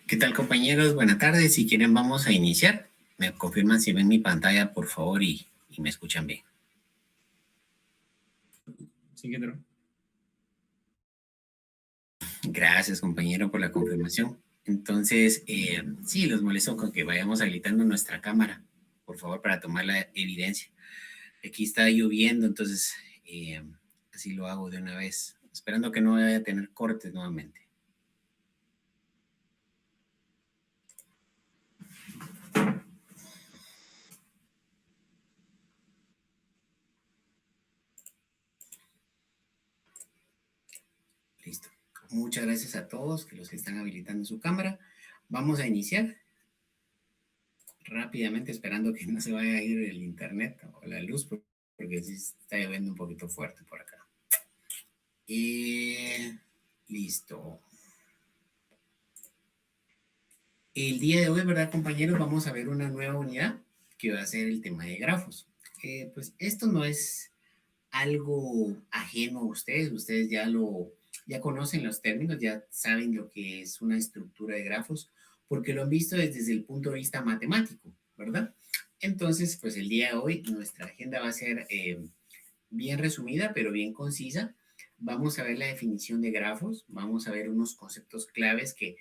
¿Qué tal, compañeros? Buenas tardes. Si quieren, vamos a iniciar. Me confirman si ven mi pantalla, por favor, y me escuchan bien. Sí, ¿qué tal? Gracias, compañero, por la confirmación. Entonces, sí, los molesto con que vayamos habilitando nuestra cámara, por favor, para tomar la evidencia. Aquí está lloviendo, entonces así lo hago de una vez, esperando que no vaya a tener cortes nuevamente. Listo. Muchas gracias a todos los que están habilitando su cámara. Vamos a iniciar rápidamente, esperando que no se vaya a ir el internet o la luz, porque sí está lloviendo un poquito fuerte por acá. Listo. El día de hoy, ¿verdad, compañeros? Vamos a ver una nueva unidad que va a ser el tema de grafos. Pues esto no es algo ajeno a ustedes ya conocen los términos, ya saben lo que es una estructura de grafos, porque lo han visto desde el punto de vista matemático, ¿verdad? Entonces, pues el día de hoy nuestra agenda va a ser bien resumida, pero bien concisa. Vamos a ver la definición de grafos, vamos a ver unos conceptos claves que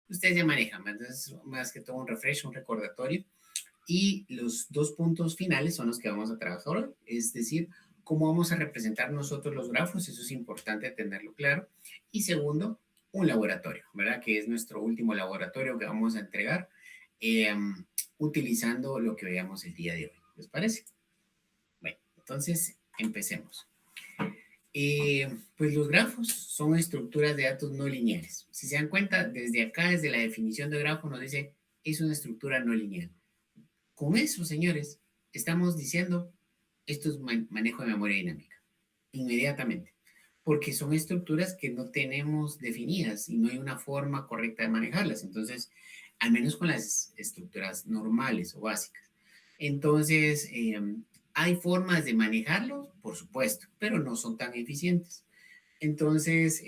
ustedes ya manejan, entonces más que todo un refresh, un recordatorio. Y los dos puntos finales son los que vamos a trabajar hoy, es decir, cómo vamos a representar nosotros los grafos, eso es importante tenerlo claro. Y segundo, un laboratorio, ¿verdad? Que es nuestro último laboratorio que vamos a entregar eh, utilizando lo que veamos el día de hoy. ¿Les parece? Bueno, entonces empecemos. Pues los grafos son estructuras de datos no lineales. Si se dan cuenta, desde acá, desde la definición de grafo, nos dice es una estructura no lineal. Con eso, señores, estamos diciendo esto es manejo de memoria dinámica, inmediatamente, porque son estructuras que no tenemos definidas y no hay una forma correcta de manejarlas. Entonces, al menos con las estructuras normales o básicas. Entonces, ¿hay formas de manejarlos? Por supuesto, pero no son tan eficientes. Entonces,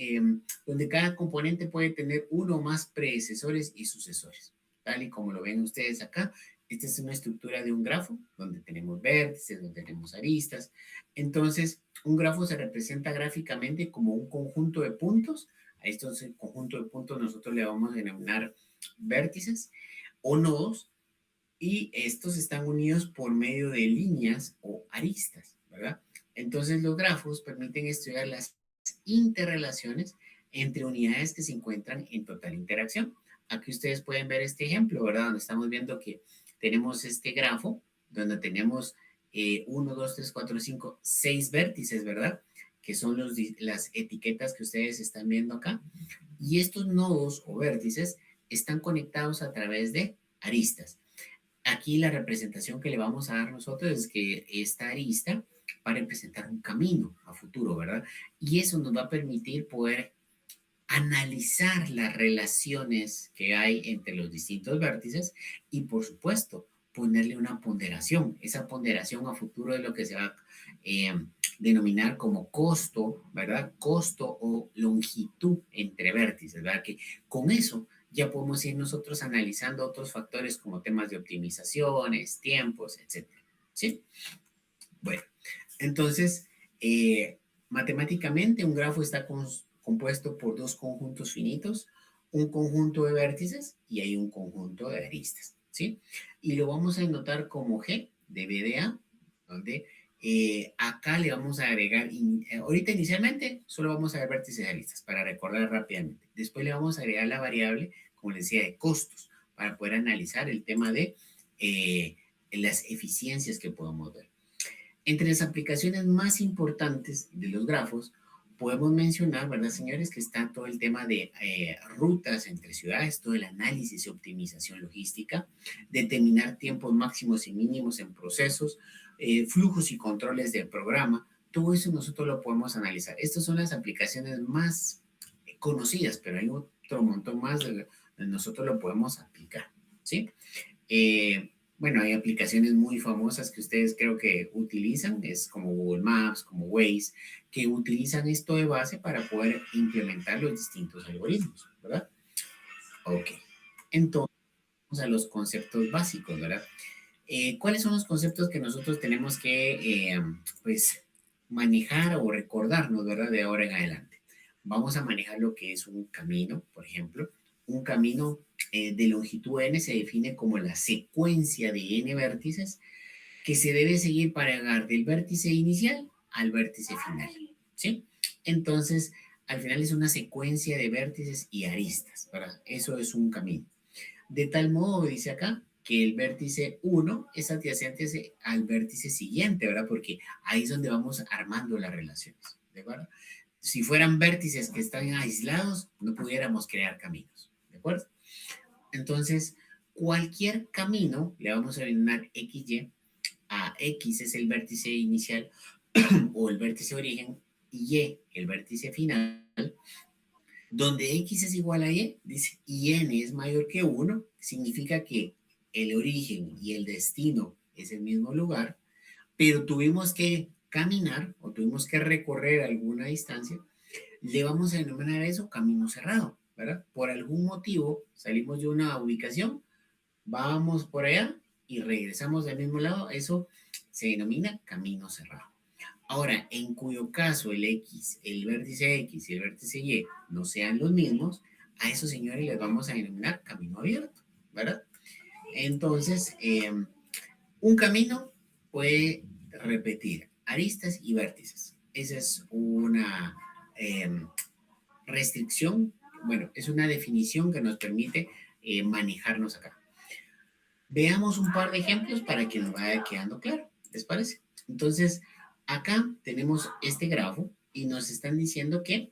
donde cada componente puede tener uno o más predecesores y sucesores, tal y como lo ven ustedes acá. Esta es una estructura de un grafo, donde tenemos vértices, donde tenemos aristas. Entonces, un grafo se representa gráficamente como un conjunto de puntos. A estos conjunto de puntos nosotros le vamos a denominar vértices o nodos, y estos están unidos por medio de líneas o aristas, ¿verdad? Entonces los grafos permiten estudiar las interrelaciones entre unidades que se encuentran en total interacción. Aquí ustedes pueden ver este ejemplo, ¿verdad? Donde estamos viendo que tenemos este grafo, donde tenemos 1, 2, 3, 4, 5, 6 vértices, ¿verdad? Que son las etiquetas que ustedes están viendo acá. Y estos nodos o vértices están conectados a través de aristas. Aquí la representación que le vamos a dar nosotros es que esta arista va a representar un camino a futuro, ¿verdad? Y eso nos va a permitir poder analizar las relaciones que hay entre los distintos vértices y, por supuesto, ponerle una ponderación. Esa ponderación a futuro es lo que se va a denominar como costo, ¿verdad? Costo o longitud entre vértices, ¿verdad? Que con eso ya podemos ir nosotros analizando otros factores como temas de optimizaciones, tiempos, etcétera. ¿Sí? Bueno, entonces, matemáticamente un grafo está compuesto por dos conjuntos finitos, un conjunto de vértices y hay un conjunto de aristas, ¿sí? Y lo vamos a denotar como G de BDA, donde acá le vamos a agregar, ahorita inicialmente solo vamos a ver vértices y aristas para recordar rápidamente. Después le vamos a agregar la variable, como les decía, de costos para poder analizar el tema de las eficiencias que podemos ver. Entre las aplicaciones más importantes de los grafos, podemos mencionar, ¿verdad, señores? Que está todo el tema de rutas entre ciudades, todo el análisis y optimización logística, determinar tiempos máximos y mínimos en procesos, flujos y controles del programa. Todo eso nosotros lo podemos analizar. Estas son las aplicaciones más conocidas, pero hay otro montón más de nosotros lo podemos aplicar, ¿sí? Bueno, hay aplicaciones muy famosas que ustedes creo que utilizan, es como Google Maps, como Waze, que utilizan esto de base para poder implementar los distintos algoritmos, ¿verdad? Ok, Entonces, vamos a los conceptos básicos, ¿verdad? ¿Cuáles son los conceptos que nosotros tenemos que, pues, manejar o recordarnos, ¿verdad? De ahora en adelante. Vamos a manejar lo que es un camino, por ejemplo. Un camino de longitud n se define como la secuencia de n vértices que se debe seguir para llegar del vértice inicial al vértice final, ¿sí? Entonces, al final es una secuencia de vértices y aristas, ¿verdad? Eso es un camino. De tal modo, dice acá, que el vértice 1 es adyacente al vértice siguiente, ¿verdad? Porque ahí es donde vamos armando las relaciones, ¿de acuerdo? Si fueran vértices que están aislados, no pudiéramos crear caminos, ¿de acuerdo? Entonces, cualquier camino le vamos a denominar XY. A X es el vértice inicial o el vértice origen y Y el vértice final, donde X es igual a Y, dice, y N es mayor que 1, significa que el origen y el destino es el mismo lugar, pero tuvimos que caminar o tuvimos que recorrer alguna distancia, le vamos a denominar eso camino cerrado, ¿verdad? Por algún motivo salimos de una ubicación, vamos por allá y regresamos del mismo lado, eso se denomina camino cerrado. Ahora, en cuyo caso el X, el vértice X y el vértice Y no sean los mismos, a esos señores les vamos a denominar camino abierto, ¿verdad? Entonces, un camino puede repetir aristas y vértices. Esa es una restricción, bueno, es una definición que nos permite manejarnos acá. Veamos un par de ejemplos para que nos vaya quedando claro, ¿les parece? Entonces, acá tenemos este grafo y nos están diciendo que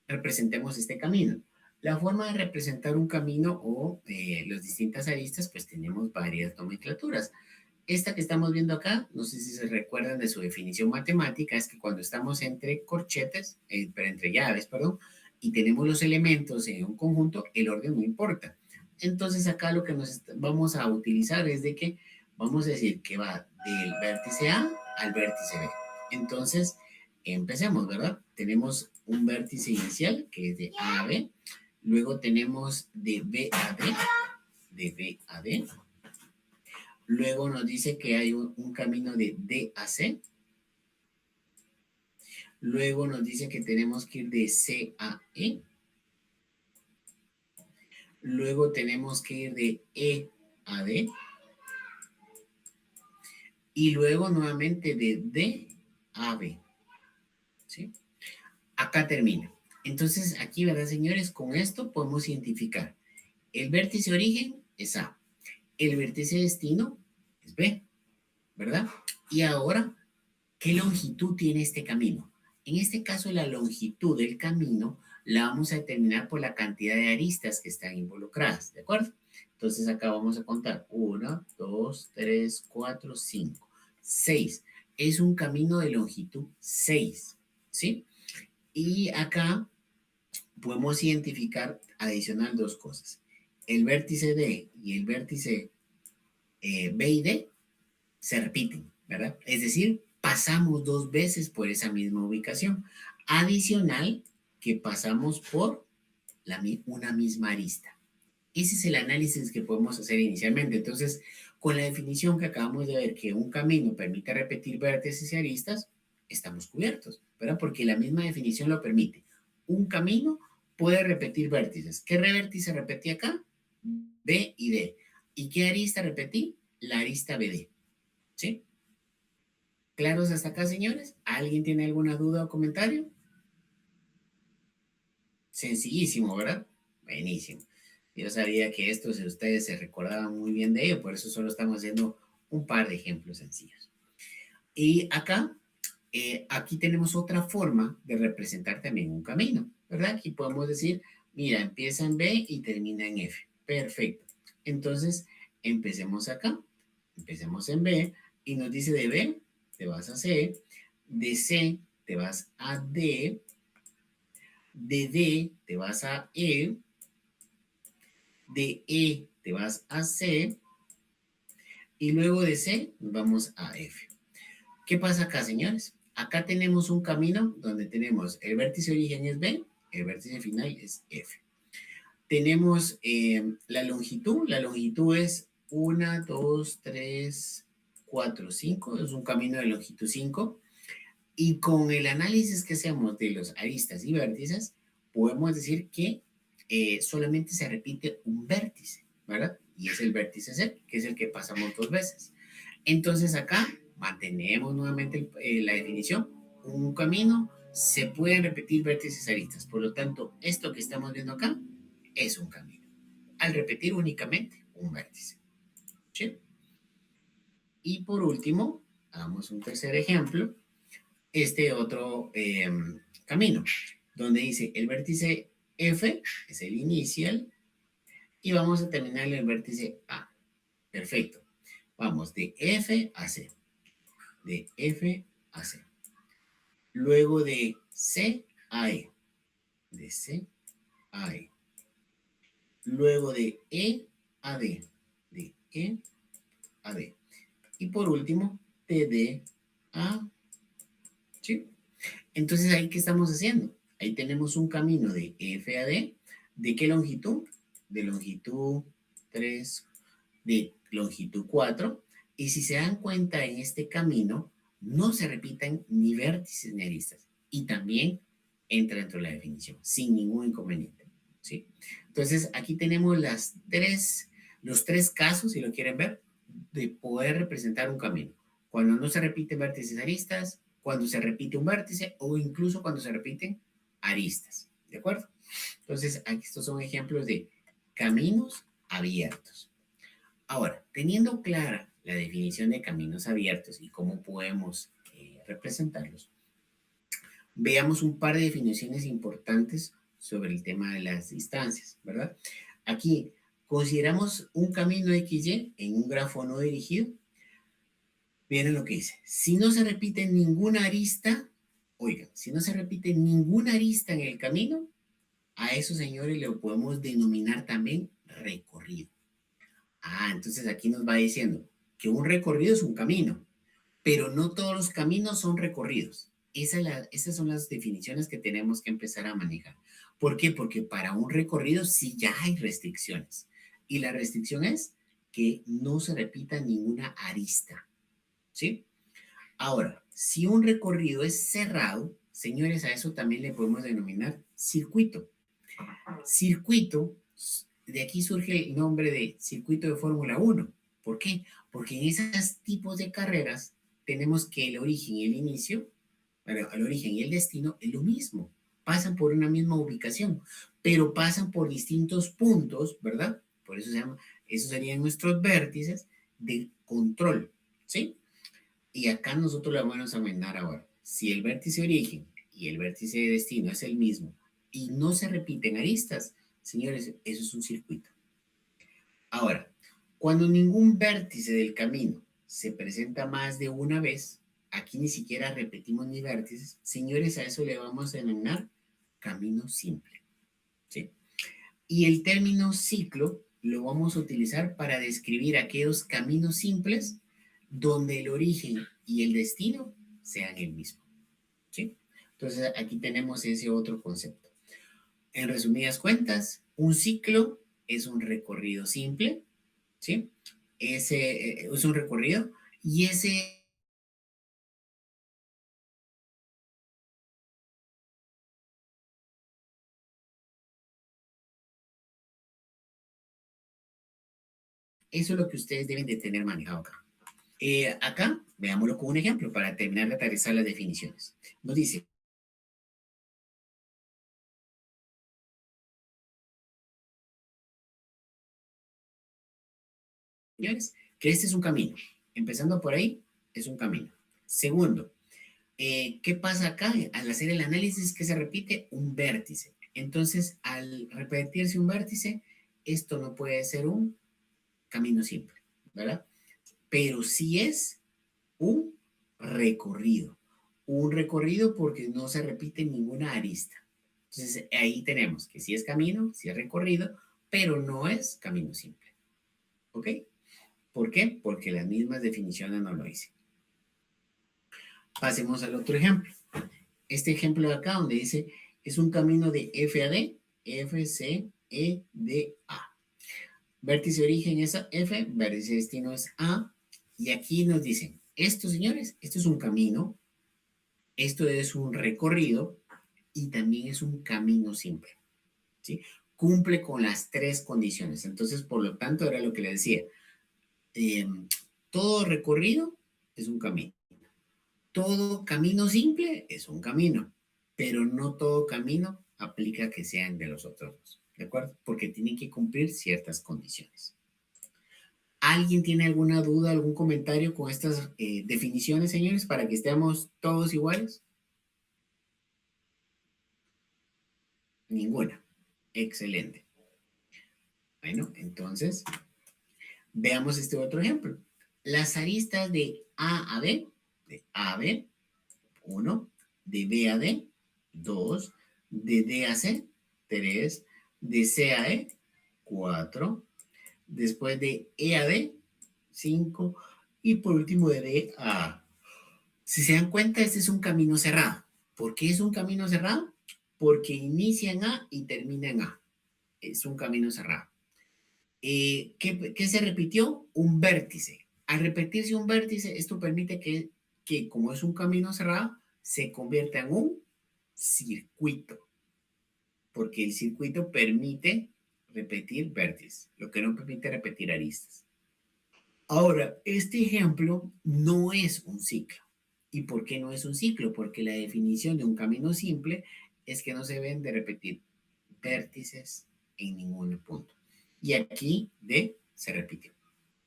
representemos este camino. La forma de representar un camino o las distintas aristas, pues tenemos varias nomenclaturas. Esta que estamos viendo acá, no sé si se recuerdan de su definición matemática, es que cuando estamos entre corchetes, pero entre llaves, perdón, y tenemos los elementos en un conjunto, el orden no importa. Entonces acá lo que nos vamos a utilizar es de que vamos a decir que va del vértice A al vértice B. Entonces, empecemos, ¿verdad? Tenemos un vértice inicial que es de A a B, luego tenemos de B a D, de B a D, luego nos dice que hay un camino de D a C, luego nos dice que tenemos que ir de C a E, luego tenemos que ir de E a D, y luego nuevamente de D a B, ¿sí? Acá termina. Entonces, aquí, ¿verdad, señores? Con esto podemos identificar el vértice origen es A, el vértice destino es B, ¿verdad? Y ahora, ¿qué longitud tiene este camino? En este caso, la longitud del camino la vamos a determinar por la cantidad de aristas que están involucradas, ¿de acuerdo? Entonces acá vamos a contar 1, 2, 3, 4, 5, 6. Es un camino de longitud 6, ¿sí? Y acá podemos identificar adicional dos cosas. El vértice D y el vértice B y D se repiten, ¿verdad? Es decir, pasamos dos veces por esa misma ubicación. Adicional que pasamos por una misma arista. Ese es el análisis que podemos hacer inicialmente. Entonces, con la definición que acabamos de ver, que un camino permite repetir vértices y aristas, estamos cubiertos, ¿verdad? Porque la misma definición lo permite. Un camino puede repetir vértices. ¿Qué vértice repetí acá? B y D. ¿Y qué arista repetí? La arista BD. ¿Sí? ¿Claros hasta acá, señores? ¿Alguien tiene alguna duda o comentario? Sencillísimo, ¿verdad? Buenísimo. Yo sabía que esto, si ustedes se recordaban muy bien de ello, por eso solo estamos haciendo un par de ejemplos sencillos. Y acá, aquí tenemos otra forma de representar también un camino, ¿verdad? Aquí podemos decir, mira, empieza en B y termina en F. Perfecto. Entonces, empecemos acá. Empecemos en B y nos dice de B te vas a C, de C te vas a D, de D te vas a E, de E te vas a C y luego de C nos vamos a F. ¿Qué pasa acá, señores? Acá tenemos un camino donde tenemos el vértice origen es B, el vértice final es F. Tenemos la longitud. La longitud es 1, 2, 3, 4, 5. Es un camino de longitud 5. Y con el análisis que hacemos de los aristas y vértices, podemos decir que solamente se repite un vértice, ¿verdad? Y es el vértice C, que es el que pasamos 2 veces. Entonces acá mantenemos nuevamente la definición. Un camino se pueden repetir vértices aristas. Por lo tanto, esto que estamos viendo acá es un camino. Al repetir únicamente un vértice. ¿Sí? Y por último, hagamos un tercer ejemplo. Este otro camino, donde dice el vértice F es el inicial y vamos a terminar en el vértice A. Perfecto. Vamos de F a C. De F a C. Luego de C a E. De C a E. Luego de E a D. De E a D. Y por último, de D a... ¿Sí? Entonces, ¿ahí qué estamos haciendo? Ahí tenemos un camino de F a D. ¿De qué longitud? De longitud 3, de longitud 4. Y si se dan cuenta, en este camino no se repiten ni vértices ni aristas. Y también entra dentro de la definición, sin ningún inconveniente. ¿Sí? Entonces, aquí tenemos los tres casos, si lo quieren ver, de poder representar un camino. Cuando no se repiten vértices aristas, cuando se repite un vértice o incluso cuando se repiten aristas. ¿De acuerdo? Entonces, aquí estos son ejemplos de caminos abiertos. Ahora, teniendo clara la definición de caminos abiertos y cómo podemos representarlos, veamos un par de definiciones importantes sobre el tema de las distancias, ¿verdad? Aquí consideramos un camino XY en un grafo no dirigido. Miren lo que dice. Si no se repite ninguna arista, oigan, si no se repite ninguna arista en el camino, a esos señores le podemos denominar también recorrido. Ah, entonces aquí nos va diciendo que un recorrido es un camino, pero no todos los caminos son recorridos. Esas son las definiciones que tenemos que empezar a manejar. ¿Por qué? Porque para un recorrido sí ya hay restricciones. Y la restricción es que no se repita ninguna arista. ¿Sí? Ahora, si un recorrido es cerrado, señores, a eso también le podemos denominar circuito. Circuito, de aquí surge el nombre de circuito de Fórmula 1. ¿Por qué? Porque en esos tipos de carreras tenemos que el origen y el inicio, bueno, el origen y el destino es lo mismo. Pasan por una misma ubicación, pero pasan por distintos puntos, ¿verdad? Por eso se llama, esos serían nuestros vértices de control, ¿sí? Y acá nosotros le vamos a aumentar ahora. Si el vértice origen y el vértice de destino es el mismo y no se repiten aristas, señores, eso es un circuito. Ahora, cuando ningún vértice del camino se presenta más de una vez, aquí ni siquiera repetimos ni vértices, señores, a eso le vamos a denominar camino simple. ¿Sí? Y el término ciclo lo vamos a utilizar para describir aquellos caminos simples donde el origen y el destino sean el mismo. ¿Sí? Entonces aquí tenemos ese otro concepto. En resumidas cuentas, un ciclo es un recorrido simple, ¿sí? Ese es un recorrido y eso es lo que ustedes deben de tener manejado acá. Acá, veámoslo con un ejemplo para terminar de aterrizar las definiciones. Nos dice, señores, que este es un camino. Empezando por ahí, es un camino. Segundo, ¿qué pasa acá? Al hacer el análisis que se repite un vértice. Entonces, al repetirse un vértice, esto no puede ser un camino simple, ¿verdad? Pero sí es un recorrido. Un recorrido porque no se repite ninguna arista. Entonces, ahí tenemos que sí es camino, sí es recorrido, pero no es camino simple. ¿Ok? ¿Por qué? Porque las mismas definiciones no lo dicen. Pasemos al otro ejemplo. Este ejemplo de acá donde dice es un camino de F a D, F, C, E de A. Vértice de origen es F, vértice de destino es A. Y aquí nos dicen, esto, señores, esto es un camino, esto es un recorrido y también es un camino simple, ¿sí? Cumple con las tres condiciones. Entonces, por lo tanto, era lo que le decía. Eh, todo recorrido es un camino. Todo camino simple es un camino, pero no todo camino aplica que sean de los otros dos, ¿de acuerdo? Porque tienen que cumplir ciertas condiciones. ¿Alguien tiene alguna duda, algún comentario con estas definiciones, señores, para que estemos todos iguales? Ninguna. Excelente. Bueno, entonces, veamos este otro ejemplo. Las aristas de A a B, de A a B, 1, de B a D, 2, de D a C, 3, de C a E, 4, después de E a D, 5, y por último de D a A. Si se dan cuenta, este es un camino cerrado. ¿Por qué es un camino cerrado? Porque inicia en A y termina en A. Es un camino cerrado. ¿Qué se repitió? Un vértice. Al repetirse un vértice, esto permite que, como es un camino cerrado, se convierta en un circuito, porque el circuito permite repetir vértices, lo que no permite repetir aristas. Ahora, este ejemplo no es un ciclo. ¿Y por qué no es un ciclo? Porque la definición de un camino simple es que no se deben de repetir vértices en ningún punto. Y aquí D se repitió.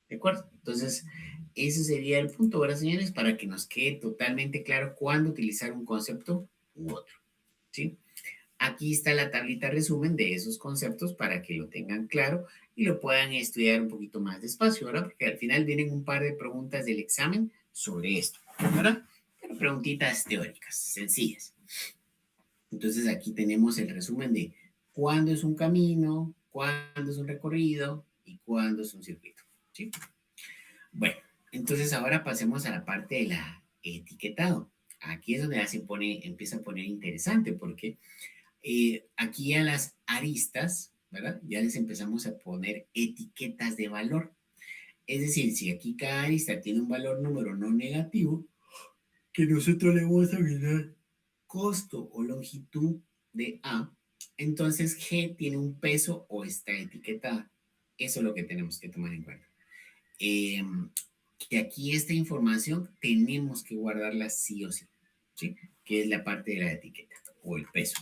¿De acuerdo? Entonces, ese sería el punto, ahora, señores, para que nos quede totalmente claro cuándo utilizar un concepto u otro. ¿Sí? Aquí está la tablita resumen de esos conceptos para que lo tengan claro y lo puedan estudiar un poquito más despacio, ¿verdad? Porque al final vienen un par de preguntas del examen sobre esto, ¿verdad? Pero preguntitas teóricas, sencillas. Entonces aquí tenemos el resumen de cuándo es un camino, cuándo es un recorrido y cuándo es un circuito, ¿sí? Bueno, entonces ahora pasemos a la parte de la etiquetado. Aquí es donde ya empieza a poner interesante porque aquí a las aristas, ¿verdad? Ya les empezamos a poner etiquetas de valor. Es decir, si aquí cada arista tiene un valor número no negativo, que nosotros le vamos a mirar costo o longitud de A, entonces G tiene un peso o está etiquetada. Eso es lo que tenemos que tomar en cuenta. Eh, que aquí esta información tenemos que guardarla sí o sí, ¿sí? Que es la parte de la etiqueta o el peso.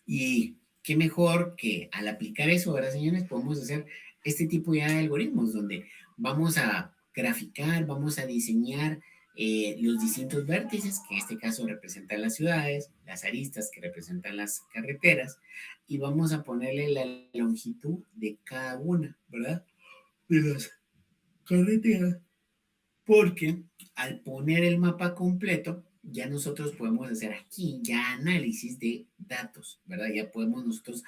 Y qué mejor que al aplicar eso, ¿verdad, señores? Podemos hacer este tipo ya de algoritmos donde vamos a graficar, vamos a diseñar los distintos vértices, que en este caso representan las ciudades, las aristas que representan las carreteras, y vamos a ponerle la longitud de cada una, ¿verdad? De las carreteras, porque al poner el mapa completo, ya nosotros podemos hacer aquí ya análisis de datos, ¿verdad? Ya podemos nosotros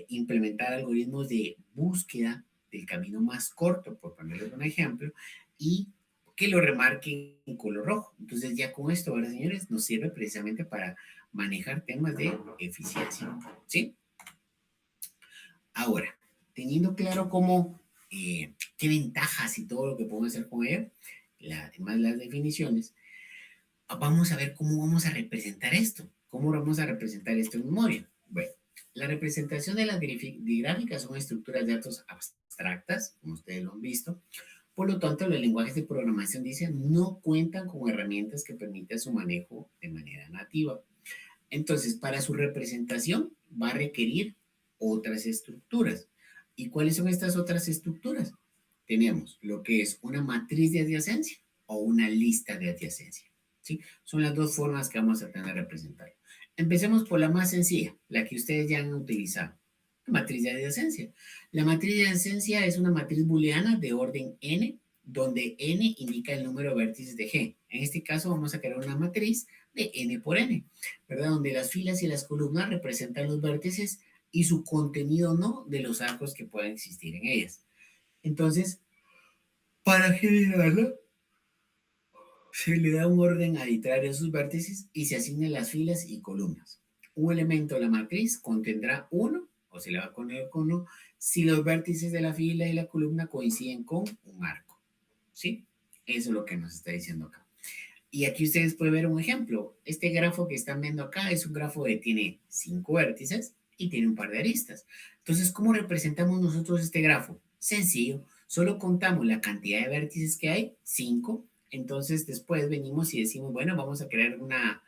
implementar algoritmos de búsqueda del camino más corto, por ponerles un ejemplo, y que lo remarquen en color rojo. Entonces ya con esto, ¿verdad, señores? Nos sirve precisamente para manejar temas de eficiencia, ¿sí? Ahora, teniendo claro qué ventajas y todo lo que podemos hacer con ella, además las definiciones, vamos a ver cómo vamos a representar esto. ¿Cómo vamos a representar esto en memoria? Bueno, la representación de las gráficas son estructuras de datos abstractas, como ustedes lo han visto. Por lo tanto, los lenguajes de programación, dicen, no cuentan con herramientas que permitan su manejo de manera nativa. Entonces, para su representación va a requerir otras estructuras. ¿Y cuáles son estas otras estructuras? Tenemos lo que es una matriz de adyacencia o una lista de adyacencia. ¿Sí? Son las dos formas que vamos a tener de representar. Empecemos por la más sencilla, la que ustedes ya han utilizado, la matriz de adyacencia. La matriz de adyacencia es una matriz booleana de orden n, donde n indica el número de vértices de G. En este caso vamos a crear una matriz de n por n, ¿verdad? Donde las filas y las columnas representan los vértices y su contenido no de los arcos que puedan existir en ellas. Entonces, para generarla, se le da un orden arbitrario a sus vértices y se asignan las filas y columnas. Un elemento de la matriz contendrá uno, o se eleva con el cono si los vértices de la fila y la columna coinciden con un arco, ¿sí? Eso es lo que nos está diciendo acá. Y aquí ustedes pueden ver un ejemplo. Este grafo que están viendo acá es un grafo que tiene 5 vértices y tiene un par de aristas. Entonces, ¿cómo representamos nosotros este grafo? Sencillo, solo contamos la cantidad de vértices que hay, 5. Entonces, después venimos y decimos, bueno, vamos a crear una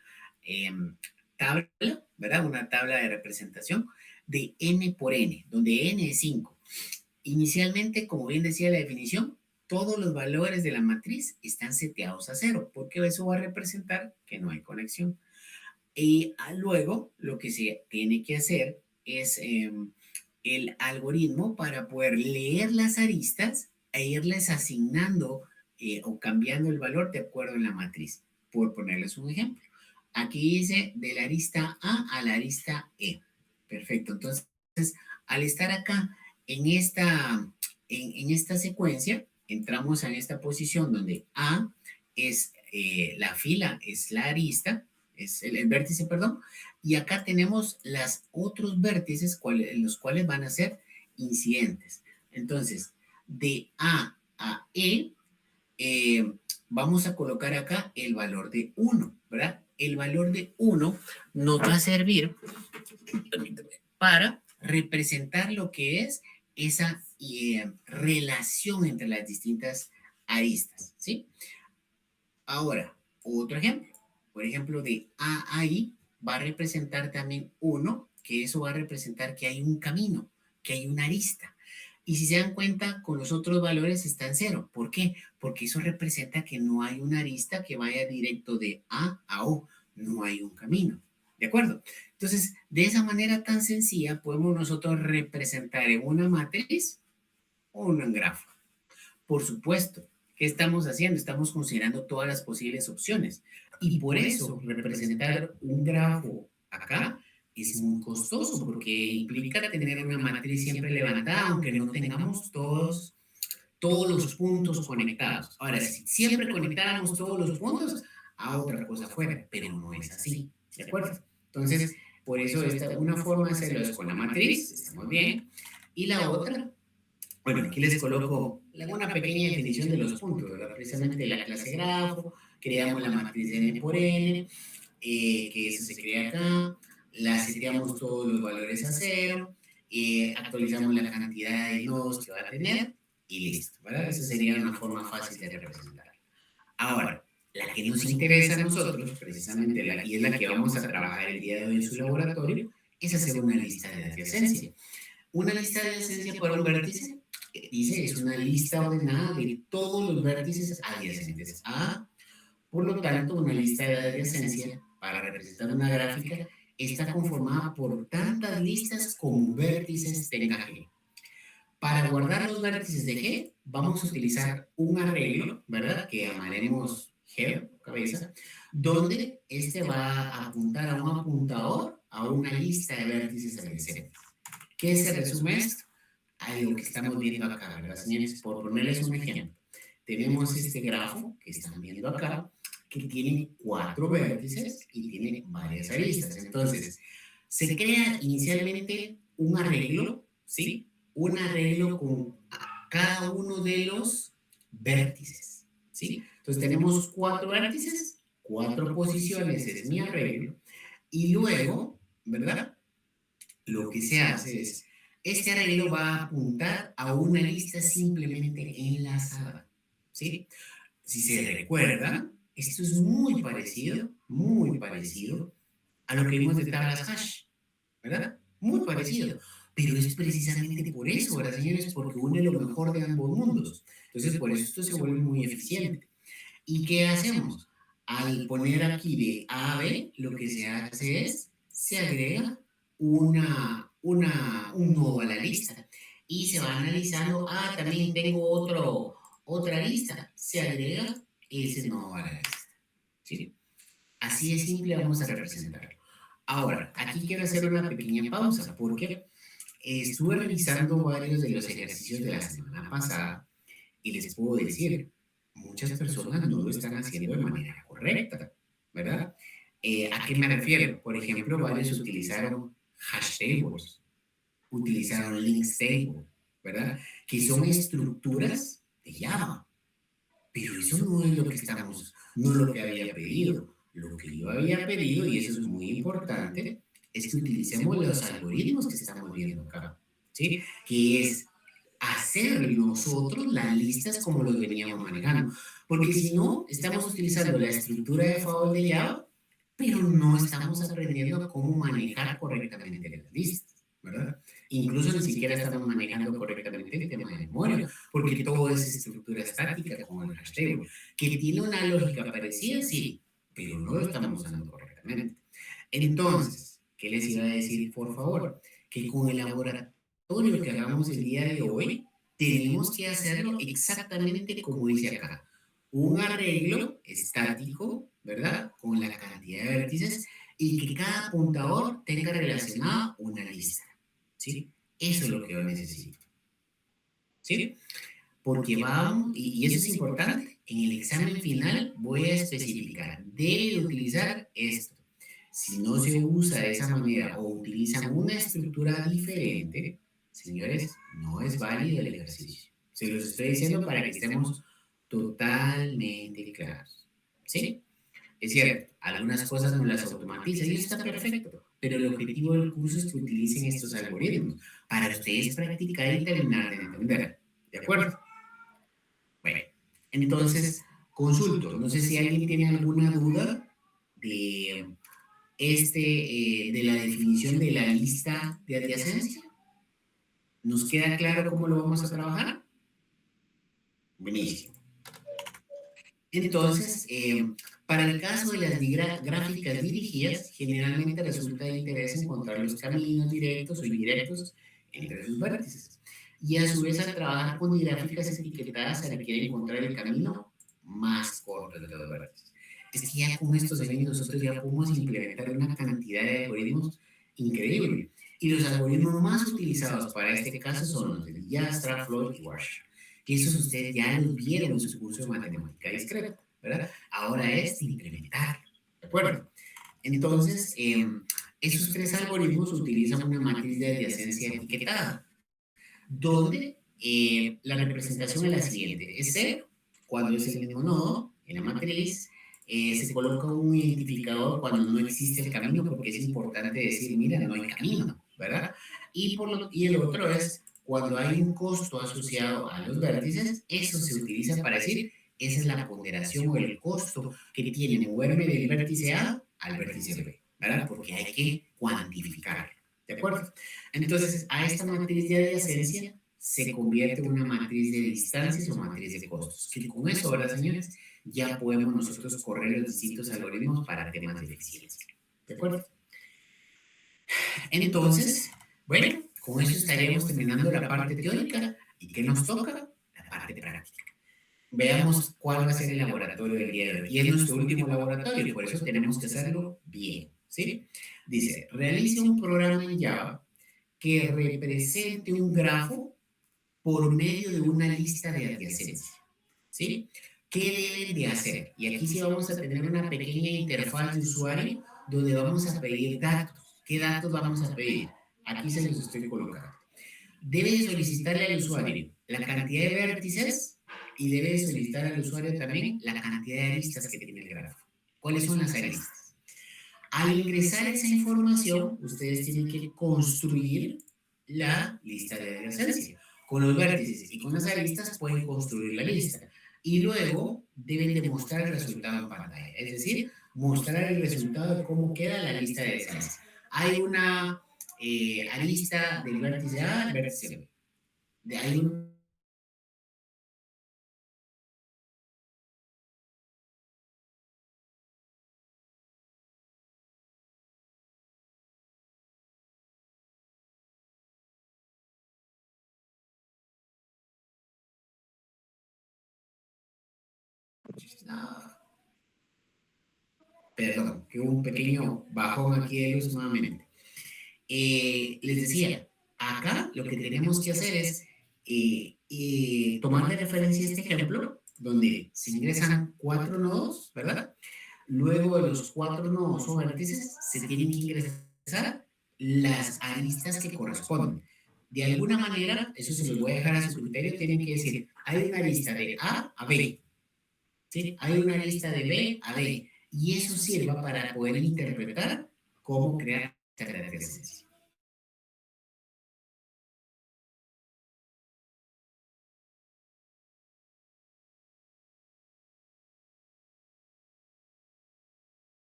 tabla, ¿verdad? Una tabla de representación de n por n, donde n es 5. Inicialmente, como bien decía la definición, todos los valores de la matriz están seteados a 0, porque eso va a representar que no hay conexión. Y luego, lo que se tiene que hacer es el algoritmo para poder leer las aristas e irles asignando o cambiando el valor de acuerdo a la matriz. Por ponerles un ejemplo. Aquí dice de la arista A la arista E. Perfecto. Entonces, al estar acá en esta secuencia, entramos en esta posición donde A es la fila, es la arista, es el vértice, perdón, y acá tenemos los otros vértices, los cuales van a ser incidentes. Entonces, de A E, vamos a colocar acá el valor de 1, ¿verdad? El valor de 1 nos va a servir para representar lo que es esa relación entre las distintas aristas, ¿sí? Ahora, otro ejemplo. Por ejemplo, de A a I va a representar también 1, que eso va a representar que hay un camino, que hay una arista. Y si se dan cuenta, con los otros valores está en 0. ¿Por qué? Porque eso representa que no hay una arista que vaya directo de A a O. No hay un camino. ¿De acuerdo? Entonces, de esa manera tan sencilla, podemos nosotros representar en una matriz o en un grafo. Por supuesto, ¿qué estamos haciendo? Estamos considerando todas las posibles opciones. Y por eso, representar un grafo acá es muy costoso porque implica tener una matriz siempre levantada, aunque no tengamos todos los puntos conectados. Ahora, si siempre conectáramos todos los puntos, a otra cosa fuera, pero no es así, ¿de acuerdo? Entonces, por eso una forma de hacerlo es con la matriz, estamos bien, y la otra, bueno, aquí les coloco una pequeña definición de los puntos, ¿verdad? Precisamente la clase grafo, creamos la matriz de n por n, que eso se crea acá, la seteamos todos los valores a 0, actualizamos la cantidad de nodos que va a tener y listo, ¿verdad? Esa sería una forma fácil de representar. Ahora, la que nos interesa a nosotros, precisamente, y es la que vamos a trabajar el día de hoy en su laboratorio, es hacer una lista de adyacencia. Una lista de adyacencia para un vértice, dice, es una lista ordenada de todos los vértices adyacentes a. Por lo tanto, una lista de adyacencia, para representar una gráfica, está conformada por tantas listas como vértices tenga G. Para guardar los vértices de G, vamos a utilizar un arreglo, ¿verdad? Que llamaremos G, cabeza, donde este va a apuntar a un apuntador a una lista de vértices adyacentes. ¿Qué se resume esto? A lo que estamos viendo acá, ¿verdad, señores? Por ponerles un ejemplo. Tenemos este grafo que están viendo acá, que tiene 4 vértices y tiene varias aristas. Entonces, se crea inicialmente un arreglo, ¿sí? Un arreglo con cada uno de los vértices, ¿sí? Entonces, tenemos 4 vértices, 4 posiciones, es mi arreglo, y luego, ¿verdad? Lo que se hace es, este arreglo va a apuntar a una lista simplemente enlazada, ¿sí? Si se recuerdan, esto es muy parecido a lo que vimos de tablas hash, ¿verdad? Muy parecido. Pero es precisamente por eso, ¿verdad, señores? Porque une lo mejor de ambos mundos. Entonces, por eso esto se vuelve muy eficiente. ¿Y qué hacemos? Al poner aquí de A a B, lo que se hace es, se agrega un nodo a la lista. Y se va analizando, también tengo otra lista. Se agrega ese nodo a la lista. ¿Sí? Así de simple vamos a representarlo. Ahora, aquí quiero hacer una pequeña pausa porque estuve revisando varios de los ejercicios de la semana pasada y les puedo decir, muchas personas no lo están haciendo de manera correcta, ¿verdad? ¿A qué me refiero? Por ejemplo, varios utilizaron hash tables, utilizaron links table, ¿verdad? Que son estructuras de Java. Pero eso no es lo que estamos, no es lo que había pedido. Lo que yo había pedido, y eso es muy importante, es que utilicemos los algoritmos que estamos viendo acá, ¿sí? Que es hacer nosotros las listas como los veníamos manejando. Porque si no, estamos utilizando la estructura de favor de Java, pero no estamos aprendiendo cómo manejar correctamente las listas, ¿verdad? Incluso ni siquiera estamos manejando correctamente el tema de memoria, porque todo es estructura estática como el hash table, que tiene una lógica parecida, sí, pero no lo estamos usando correctamente. Entonces, ¿qué les iba a decir, por favor? Que con el laboratorio que hagamos el día de hoy, tenemos que hacerlo exactamente como dice acá. Un arreglo estático, ¿verdad? Con la cantidad de vértices y que cada apuntador tenga relacionada una lista, ¿sí? Eso es lo que yo necesito, ¿sí? Porque vamos, y eso es importante, en el examen final voy a especificar, debe de utilizar esto. Si no se usa de esa manera o utilizan una estructura diferente, señores, no es válido el ejercicio. Se los estoy diciendo para que estemos totalmente claros. ¿Sí? Es cierto, algunas cosas no las automatiza y eso está perfecto, pero el objetivo del curso es que utilicen estos algoritmos para ustedes practicar y terminar de entender. ¿De acuerdo? Bueno, entonces, consulto. No sé si alguien tiene alguna duda de de la definición de la lista de adyacencia. ¿Nos queda claro cómo lo vamos a trabajar? Buenísimo. Entonces, para el caso de las gráficas dirigidas, generalmente resulta de interés encontrar los caminos directos o indirectos entre sus vértices. Y a su vez, al trabajar con gráficas etiquetadas, se requiere encontrar el camino más corto de los vértices. Es que ya con estos elementos nosotros ya podemos implementar una cantidad de algoritmos increíble. Y los algoritmos más utilizados para este caso son los de Dijkstra, Floyd y Warshawski, que esos ustedes ya los vieron en su curso de matemática discreta, ¿verdad? Ahora es implementar, ¿de acuerdo? Entonces, esos tres algoritmos utilizan una matriz de adyacencia etiquetada, donde la representación es la siguiente: es cero cuando es el mismo nodo en la matriz, se coloca un identificador cuando no existe el camino, porque es importante decir, mira, no hay camino, ¿verdad? Y el otro es cuando hay un costo asociado a los vértices, eso se utiliza para decir, esa es la ponderación o el costo que tiene moverme del vértice A al vértice B, ¿verdad? Porque hay que cuantificarlo, ¿de acuerdo? Entonces, a esta matriz de adyacencia se convierte en una matriz de distancias o matriz de costos, que con eso, ¿verdad, señores? Ya podemos nosotros correr los distintos algoritmos para temas de eficiencia, ¿de acuerdo? Entonces, bueno, con eso estaríamos terminando la parte teórica. ¿Y qué nos toca? La parte práctica. Veamos cuál va a ser el laboratorio del día de hoy. Y es nuestro último laboratorio, por eso tenemos que hacerlo bien, ¿sí? Dice, realice un programa en Java que represente un grafo por medio de una lista de adyacencia, ¿sí? ¿Qué deben de hacer? Y aquí sí vamos a tener una pequeña interfaz de usuario donde vamos a pedir datos. ¿Qué datos vamos a pedir? Aquí se los estoy colocando. Debe de solicitarle al usuario la cantidad de vértices y debe de solicitar al usuario también la cantidad de aristas que tiene el gráfico. ¿Cuáles son las aristas? Al ingresar esa información, ustedes tienen que construir la lista de adyacencia. Con los vértices y con las aristas pueden construir la lista. Y luego deben de mostrar el resultado en pantalla. Es decir, mostrar el resultado de cómo queda la lista de adyacencia. Hay una arista del vértice A al vértice B. Hay un perdón, que hubo un pequeño bajón aquí de luz nuevamente. Les decía, acá lo que tenemos que hacer es tomar de referencia este ejemplo, donde se ingresan 4 nodos, ¿verdad? Luego de los 4 nodos o vértices, se tienen que ingresar las aristas que corresponden. De alguna manera, eso se los voy a dejar a su criterio, tienen que decir, hay una lista de A a B, ¿sí? Hay una lista de B a D, y eso sirva para poder interpretar cómo crear esta característica.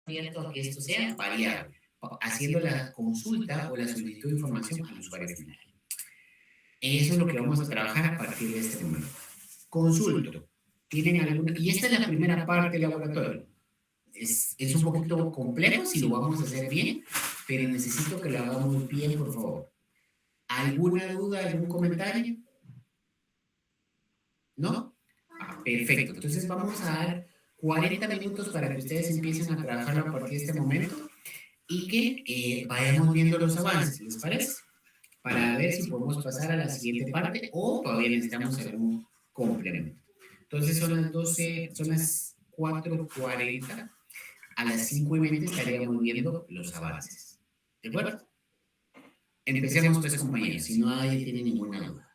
Abierto a que esto sea variable, haciendo la consulta o la solicitud de información al usuario final. Eso es lo que vamos a trabajar a partir de este momento. Consulto. ¿Tienen alguna? Y esta es la primera parte del laboratorio. Es un poquito complejo si lo vamos a hacer bien, pero necesito que lo hagamos bien, por favor. ¿Alguna duda, algún comentario? ¿No? Perfecto. Entonces vamos a dar 40 minutos para que ustedes empiecen a trabajarlo a partir de este momento y que vayamos viendo los avances, ¿les parece? Para ver si podemos pasar a la siguiente parte o todavía necesitamos algún complemento. Entonces son las 12, son las 4:40. A las 5:20 estaríamos viendo los avances. ¿De acuerdo? Empecemos pues, compañeros, si no nadie tiene ninguna duda.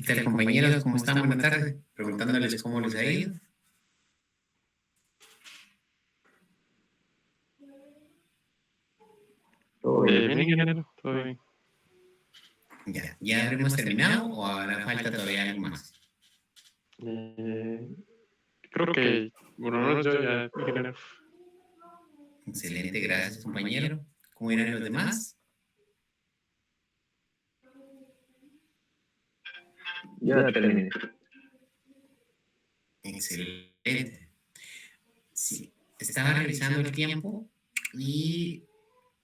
¿Qué tal, compañeros? ¿Cómo están? Buenas tardes. Preguntándoles cómo les ha ido. Todo bien. Bien, ingeniero, todo bien. ¿Ya habremos terminado o hará falta todavía algo más? Creo que, bueno, no yo ya, ingeniero. Excelente, gracias, compañero. ¿Cómo irán los demás? Ya terminé. Excelente. Sí, estaba revisando el tiempo y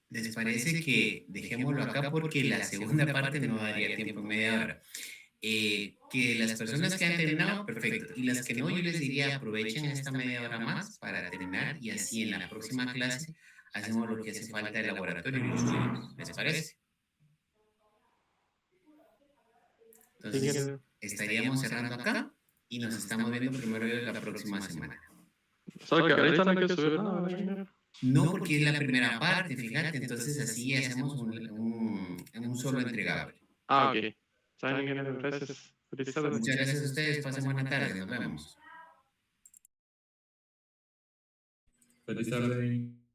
les parece que dejémoslo acá porque la segunda parte no daría tiempo en media hora. Que las personas que han terminado, perfecto. Y las que no, yo les diría aprovechen esta media hora más para terminar y así en la próxima clase hacemos lo que hace falta del laboratorio y lo subimos. ¿Les parece? Sí, Entonces, ingeniero. estaríamos cerrando acá y nos estamos viendo primero la próxima semana. ¿Sabes que ahorita no hay que subir nada, ingeniero? No porque es la primera parte, fíjate, entonces así hacemos un solo entregable. Ok. ¿Saben, ingeniero? Gracias. Feliz tarde. Muchas gracias a ustedes, pasen buena tarde, nos vemos. Feliz tarde.